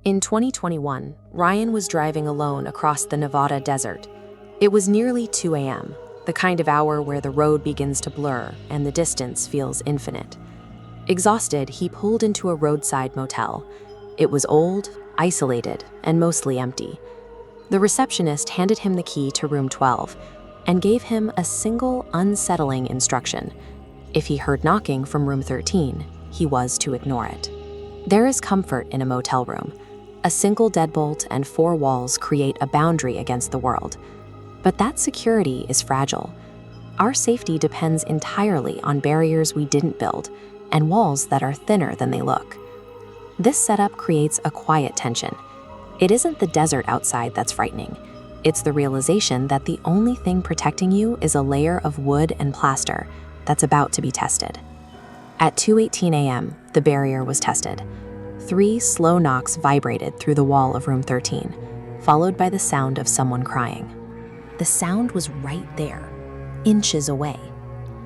In 2021, Ryan was driving alone across the Nevada desert. It was nearly 2 a.m., the kind of hour where the road begins to blur and the distance feels infinite. Exhausted, he pulled into a roadside motel. It was old, isolated, and mostly empty. The receptionist handed him the key to room 12 and gave him a single unsettling instruction. If he heard knocking from room 13, he was to ignore it. There is comfort in a motel room. A single deadbolt and 4 walls create a boundary against the world. But that security is fragile. Our safety depends entirely on barriers we didn't build and walls that are thinner than they look. This setup creates a quiet tension. It isn't the desert outside that's frightening. It's the realization that the only thing protecting you is a layer of wood and plaster that's about to be tested. At 2:18 a.m., the barrier was tested. 3 slow knocks vibrated through the wall of room 13, followed by the sound of someone crying. The sound was right there, inches away.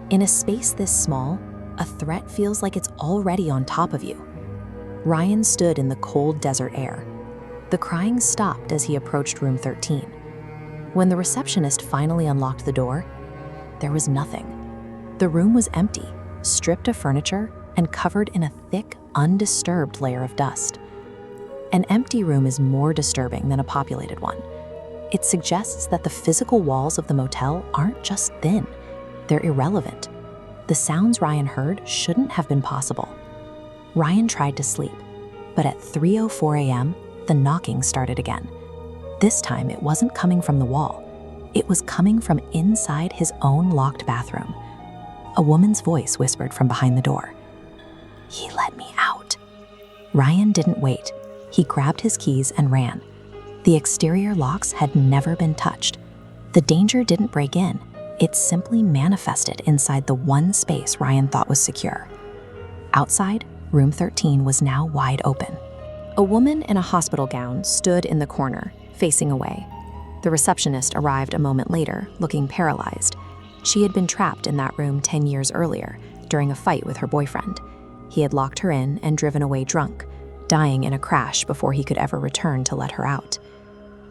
In a space this small, a threat feels like it's already on top of you. Ryan stood in the cold desert air. The crying stopped as he approached room 13. When the receptionist finally unlocked the door, there was nothing. The room was empty, stripped of furniture, and covered in a thick, undisturbed layer of dust. An empty room is more disturbing than a populated one. It suggests that the physical walls of the motel aren't just thin, they're irrelevant. The sounds Ryan heard shouldn't have been possible. Ryan tried to sleep, but at 3:04 a.m., the knocking started again. This time, it wasn't coming from the wall. It was coming from inside his own locked bathroom. A woman's voice whispered from behind the door. "He let me out." Ryan didn't wait. He grabbed his keys and ran. The exterior locks had never been touched. The danger didn't break in. It simply manifested inside the one space Ryan thought was secure. Outside, room 13 was now wide open. A woman in a hospital gown stood in the corner, facing away. The receptionist arrived a moment later, looking paralyzed. She had been trapped in that room 10 years earlier, during a fight with her boyfriend. He had locked her in and driven away drunk, dying in a crash before he could ever return to let her out.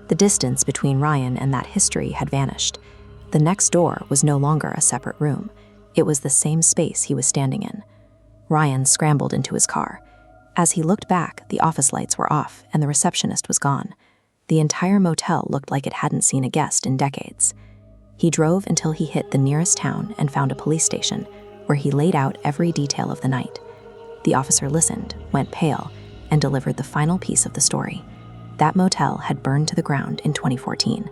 The distance between Ryan and that history had vanished. The next door was no longer a separate room. It was the same space he was standing in. Ryan scrambled into his car. As he looked back, the office lights were off and the receptionist was gone. The entire motel looked like it hadn't seen a guest in decades. He drove until he hit the nearest town and found a police station, where he laid out every detail of the night. The officer listened, went pale, and delivered the final piece of the story. That motel had burned to the ground in 2014.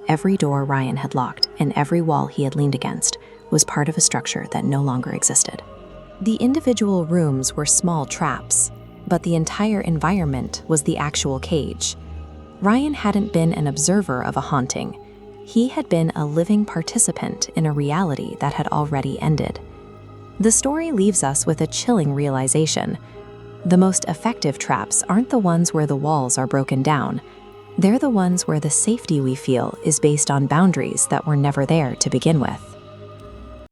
Every door Ryan had locked and every wall he had leaned against was part of a structure that no longer existed. The individual rooms were small traps, but the entire environment was the actual cage. Ryan hadn't been an observer of a haunting. He had been a living participant in a reality that had already ended. The story leaves us with a chilling realization. The most effective traps aren't the ones where the walls are broken down. They're the ones where the safety we feel is based on boundaries that were never there to begin with.